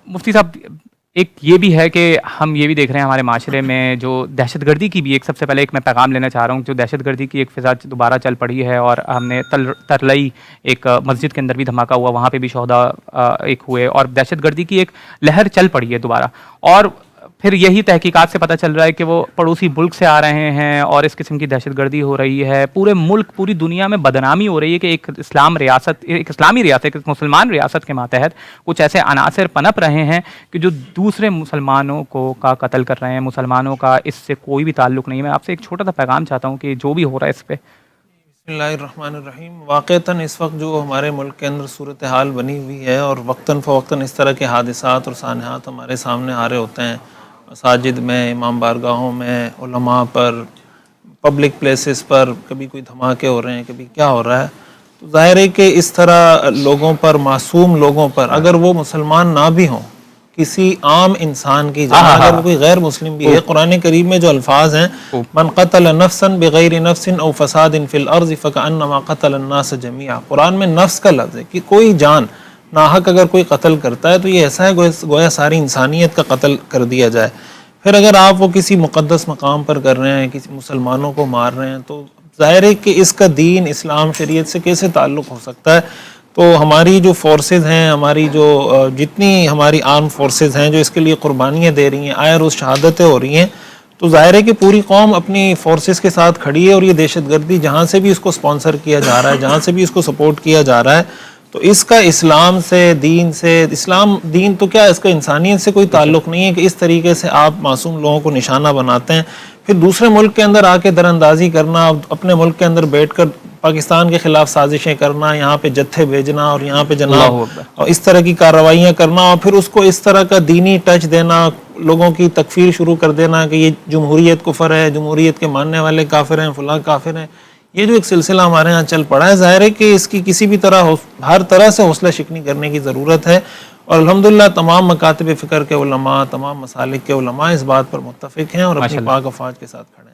مفتی صاحب ایک یہ بھی ہے کہ ہم یہ بھی دیکھ رہے ہیں ہمارے معاشرے میں جو دہشت گردی کی بھی ایک سب سے پہلے ایک میں پیغام لینا چاہ رہا ہوں، جو دہشت گردی کی ایک فضا دوبارہ چل پڑی ہے، اور ہم نے ترلئی ایک مسجد کے اندر بھی دھماکہ ہوا، وہاں پہ بھی شہداء ایک ہوئے، اور دہشت گردی کی ایک لہر چل پڑی ہے دوبارہ. اور پھر یہی تحقیقات سے پتہ چل رہا ہے کہ وہ پڑوسی ملک سے آ رہے ہیں اور اس قسم کی دہشت گردی ہو رہی ہے. پورے ملک پوری دنیا میں بدنامی ہو رہی ہے کہ ایک اسلامی ریاست ایک مسلمان ریاست کے ماتحت کچھ ایسے عناصر پنپ رہے ہیں کہ جو دوسرے مسلمانوں کا قتل کر رہے ہیں. مسلمانوں کا اس سے کوئی بھی تعلق نہیں ہے. میں آپ سے ایک چھوٹا سا پیغام چاہتا ہوں کہ جو بھی ہو رہا ہے اس پہ. بسم اللہ الرحمن الرحیم. واقعتاً اس وقت جو ہمارے ملک کے اندر صورتحال بنی ہوئی ہے اور وقتاً فوقتاً اس طرح کے حادثات اور سانحات ہمارے سامنے آ رہے ہوتے ہیں، مساجد میں، امام بارگاہوں میں، علماء پر، پبلک پلیسز پر کبھی کوئی دھماکے ہو رہے ہیں، کبھی کیا ہو رہا ہے. تو ظاہر ہے کہ اس طرح لوگوں پر، معصوم لوگوں پر، اگر وہ مسلمان نہ بھی ہوں، کسی عام انسان کی جان، اگر وہ کوئی غیر مسلم بھی ہے، قرآن کریم میں جو الفاظ ہیں من قتل نفسا بغیر نفس او فساد فی الارض فکأنما قتل الناس جميعا، قرآن میں نفس کا لفظ ہے کہ کوئی جان ناحق اگر کوئی قتل کرتا ہے تو یہ ایسا ہے گویا ساری انسانیت کا قتل کر دیا جائے. پھر اگر آپ وہ کسی مقدس مقام پر کر رہے ہیں، کسی مسلمانوں کو مار رہے ہیں، تو ظاہر ہے کہ اس کا دین، اسلام، شریعت سے کیسے تعلق ہو سکتا ہے. تو ہماری جو فورسز ہیں، ہماری جو جتنی ہماری آرم فورسز ہیں جو اس کے لیے قربانیاں دے رہی ہیں، آئے روز شہادتیں ہو رہی ہیں، تو ظاہر ہے کہ پوری قوم اپنی فورسز کے ساتھ کھڑی ہے. اور یہ دہشت گردی جہاں سے بھی اس کو سپانسر کیا جا رہا ہے، جہاں سے بھی اس کو سپورٹ کیا جا رہا ہے، تو اس کا اسلام سے، دین سے، اسلام دین تو کیا، اس کا انسانیت سے کوئی تعلق نہیں ہے کہ اس طریقے سے آپ معصوم لوگوں کو نشانہ بناتے ہیں. پھر دوسرے ملک کے اندر آ کے در اندازی کرنا، اپنے ملک کے اندر بیٹھ کر پاکستان کے خلاف سازشیں کرنا، یہاں پہ جتھے بھیجنا اور یہاں پہ جناب اور اس طرح کی کارروائیاں کرنا، اور پھر اس کو اس طرح کا دینی ٹچ دینا، لوگوں کی تکفیر شروع کر دینا کہ یہ جمہوریت کفر ہے، جمہوریت کے ماننے والے کافر ہیں، فلاں کافر ہیں. یہ جو ایک سلسلہ ہمارے ہاں چل پڑا ہے، ظاہر ہے کہ اس کی کسی بھی طرح، ہر طرح سے حوصلہ شکنی کرنے کی ضرورت ہے. اور الحمدللہ تمام مکاتب فکر کے علماء، تمام مسالک کے علماء اس بات پر متفق ہیں اور اپنی پاک افواج کے ساتھ کھڑے ہیں.